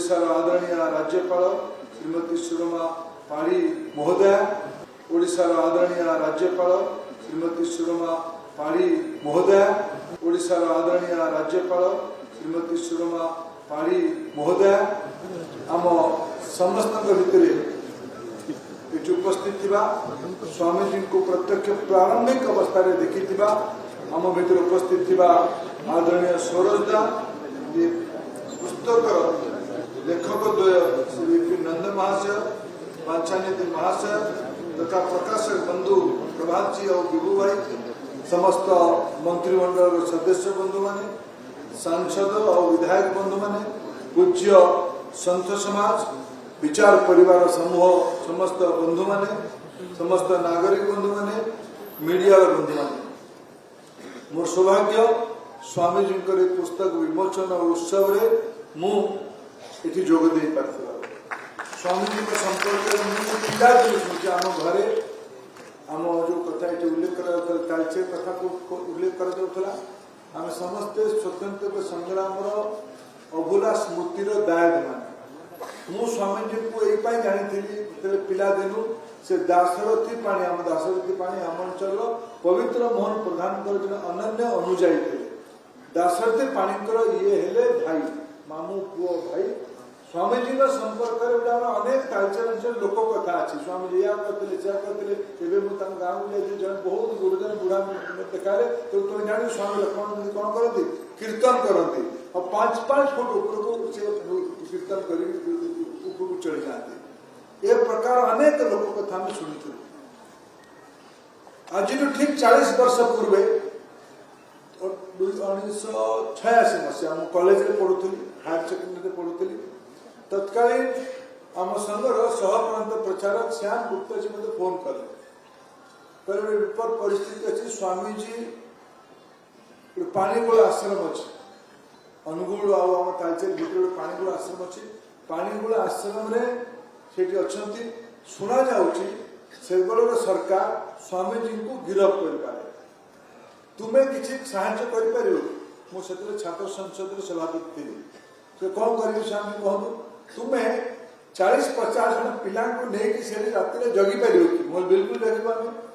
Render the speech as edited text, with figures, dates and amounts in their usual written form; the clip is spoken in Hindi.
ओडिशार आदरणीय राज्यपाल श्रीमती सुरमा पाढ़ी महोदया, ओडिशार आदरणीय राज्यपाल श्रीमती सुरमा पाढ़ी महोदया, ओडिशार आदरणीय राज्यपाल श्रीमती सुरमा पाढ़ी महोदया, आम समस्त भितर उपस्थित स्वामीजी को प्रत्यक्ष प्रारंभिक अवस्था देखी आम भर उपस्थित आदरणीय सरोजदा पुस्तक लेखक द्वय श्री विपी नंद महाशय, बांछानिधि महाशय तथा प्रकाशक बंधु प्रभात जी और विभू भाई, समस्त मंत्रिमंडल सदस्य बंधु माने, सांसद और विधायक बंधु माने, पूज्य संत समाज, विचार परिवार समूह समस्त बंधु माने, समस्त नागरिक बंधु माने, मीडिया बंधु माने, मोर सौभाग्य स्वामीजी पुस्तक विमोचन उत्सव मुझे जोग दे पार्थिबा। स्वामीजी संपर्क पिला शुणुची आम घरे आम जो कथा ये उल्लेख तालचे कथा को उल्लेख कर आम समस्ते स्वतंत्र संग्राम अभूला स्मृतिर दायक मान मु स्वामीजी को यही जानी पिला दिनु से दासरथी पाणी आम दासरथी पाणी आम अंचल पवित्र मोहन प्रधान अनन्य अनुजाई थे। दासरथी पाणीकर ये हेले भाई मामू पुओ भाई। स्वामीजी संपर्क अनेक तालचेर लोक कथा अच्छी स्वामीजी या करते गाँव जन बहुत गुरुजन बुढ़ा देखा तो तुम जान स्वामी लक्ष्मण कौन करती कीर्तन करती और 5-5 फुट ऊपर से कीर्तन कर चढ़ी जाते। ये प्रकार अनेक लोक कथा में शुणी आज ठीक 40 वर्ष पूर्वे 1986 मसीहा कॉलेज में पढ़ुली हायर सेकेंडरी पढ़ुली तत्कालीन आम संघर सहप्रांत प्रचारक श्याम गुप्ता जी मत फोन कले विपद परिस्थिति अच्छी स्वामीजी पाणीगुड़ आश्रम अच्छे अनुगुल आम तालचेर भर पाणीगुड़ आश्रम अच्छे पाणीगुड़ आश्रम अच्छा शुणा जाऊँगी से सरकार स्वामीजी को गिरफ्त कर तुम्हें किसी साहाय्य कर मुझे छात्र संसद सभापति थी तो कौन कर स्वामी कहूँ तुम्हें 40-50 जन पिला राति जगी पार बिल्कुल जगह